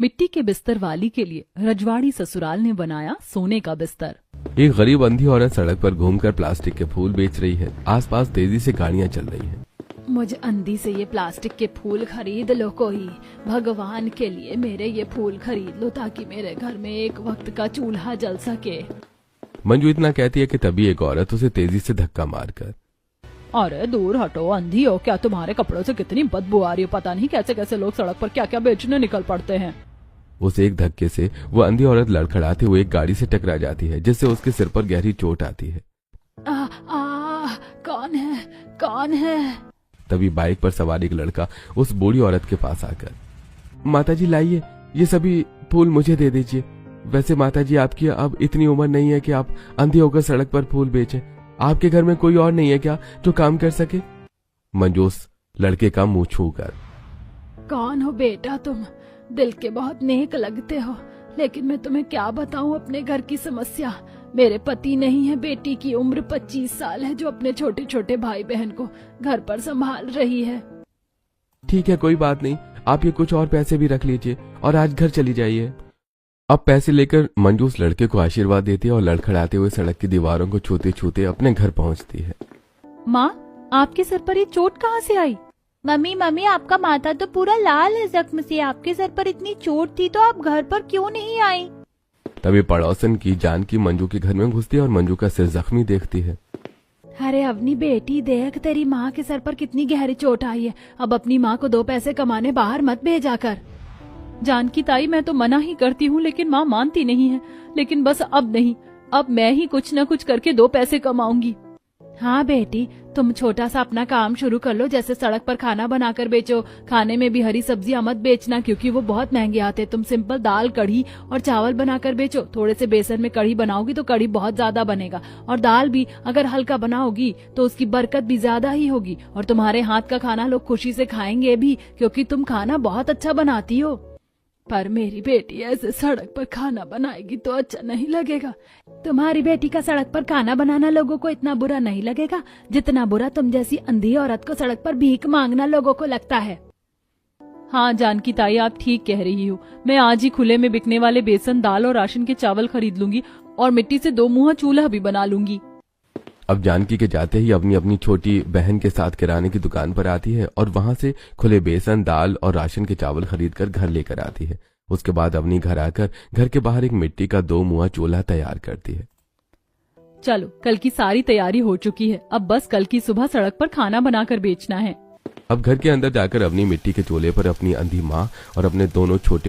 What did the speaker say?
मिट्टी के बिस्तर वाली के लिए रजवाड़ी ससुराल ने बनाया सोने का बिस्तर। एक गरीब अंधी औरत सड़क पर घूमकर प्लास्टिक के फूल बेच रही है। आसपास तेजी से गाड़ियां चल रही हैं। मुझे अंधी से ये प्लास्टिक के फूल खरीद लो कोई, भगवान के लिए मेरे ये फूल खरीद लो ताकि मेरे घर में एक वक्त का चूल्हा जल सके। मंजू इतना कहती है कि तभी एक औरत उसे तेजी से धक्का मारकर, अरे दूर हटो, अंधी हो क्या? तुम्हारे कपड़ों से कितनी बदबू आ रही है। पता नहीं कैसे कैसे लोग सड़क पर क्या क्या बेचने निकल पड़ते हैं। उस एक धक्के से वो अंधी औरत लड़खड़ाते हुए एक गाड़ी से टकरा जाती है, जिससे उसके सिर पर गहरी चोट आती है। कौन है? कौन है? तभी बाइक पर सवार एक लड़का उस बूढ़ी औरत के पास आकर, माताजी लाइए, ये सभी फूल मुझे दे दीजिए। वैसे माताजी, आपकी अब इतनी उम्र नहीं है कि आप अंधी होकर सड़क पर फूल बेचें। आपके घर में कोई और नहीं है क्या जो काम कर सके? मंजू उस लड़के का मुंह छूकर, कौन हो बेटा तुम? दिल के बहुत नेक लगते हो, लेकिन मैं तुम्हें क्या बताऊं अपने घर की समस्या। मेरे पति नहीं है, बेटी की उम्र 25 साल है जो अपने छोटे छोटे भाई बहन को घर पर संभाल रही है। ठीक है, कोई बात नहीं, आप ये कुछ और पैसे भी रख लीजिए और आज घर चली जाइए। अब पैसे लेकर मंजू उस लड़के को आशीर्वाद देती है और लड़खड़ाते हुए सड़क की दीवारों को छूते छूते अपने घर पहुंचती है। माँ, आपके सर पर ये चोट कहाँ से आई? मम्मी आपका माथा तो पूरा लाल है जख्म से। आपके सर पर इतनी चोट थी तो आप घर पर क्यों नहीं आई? तभी पड़ोसन की जानकी मंजू के घर में घुसती है और मंजू का सिर जख्मी देखती है। अरे अपनी बेटी देख, तेरी माँ के सर पर कितनी गहरी चोट आई है। अब अपनी माँ को 2 पैसे कमाने बाहर मत भेजा कर। जानकी ताई, मैं तो मना ही करती हूँ लेकिन माँ मानती नहीं है। लेकिन बस अब नहीं, अब मैं ही कुछ न कुछ करके 2 पैसे कमाऊंगी। हाँ बेटी, तुम छोटा सा अपना काम शुरू कर लो, जैसे सड़क पर खाना बनाकर बेचो। खाने में भी हरी सब्जियां मत बेचना क्योंकि वो बहुत महंगे आते। तुम सिंपल दाल, कढ़ी और चावल बनाकर बेचो। थोड़े से बेसन में कढ़ी बनाओगी तो कढ़ी बहुत ज्यादा बनेगा, और दाल भी अगर हल्का बनाओगी तो उसकी बरकत भी ज्यादा ही होगी। और तुम्हारे हाथ का खाना लोग खुशी से खाएंगे भी क्योंकि तुम खाना बहुत अच्छा बनाती हो। पर मेरी बेटी ऐसे सड़क पर खाना बनाएगी तो अच्छा नहीं लगेगा। तुम्हारी बेटी का सड़क पर खाना बनाना लोगों को इतना बुरा नहीं लगेगा जितना बुरा तुम जैसी अंधी औरत को सड़क पर भीख मांगना लोगों को लगता है। हाँ जानकी ताई, आप ठीक कह रही हो। मैं आज ही खुले में बिकने वाले बेसन, दाल और राशन के चावल खरीद लूंगी और मिट्टी से 2 मुहा चूल्हा भी बना लूंगी। अब जानकी के जाते ही अपनी छोटी बहन के साथ किराने की दुकान पर आती है और वहां से खुले बेसन, दाल और राशन के चावल खरीदकर घर लेकर आती है। उसके बाद अपनी घर आकर घर के बाहर एक मिट्टी का 2 मुहा चूल्हा तैयार करती है। चलो, कल की सारी तैयारी हो चुकी है। अब बस कल की सुबह सड़क पर खाना बनाकर बेचना है। अब घर के अंदर जाकर अपनी मिट्टी के चूल्हे पर अपनी अंधी माँ और अपने दोनों छोटे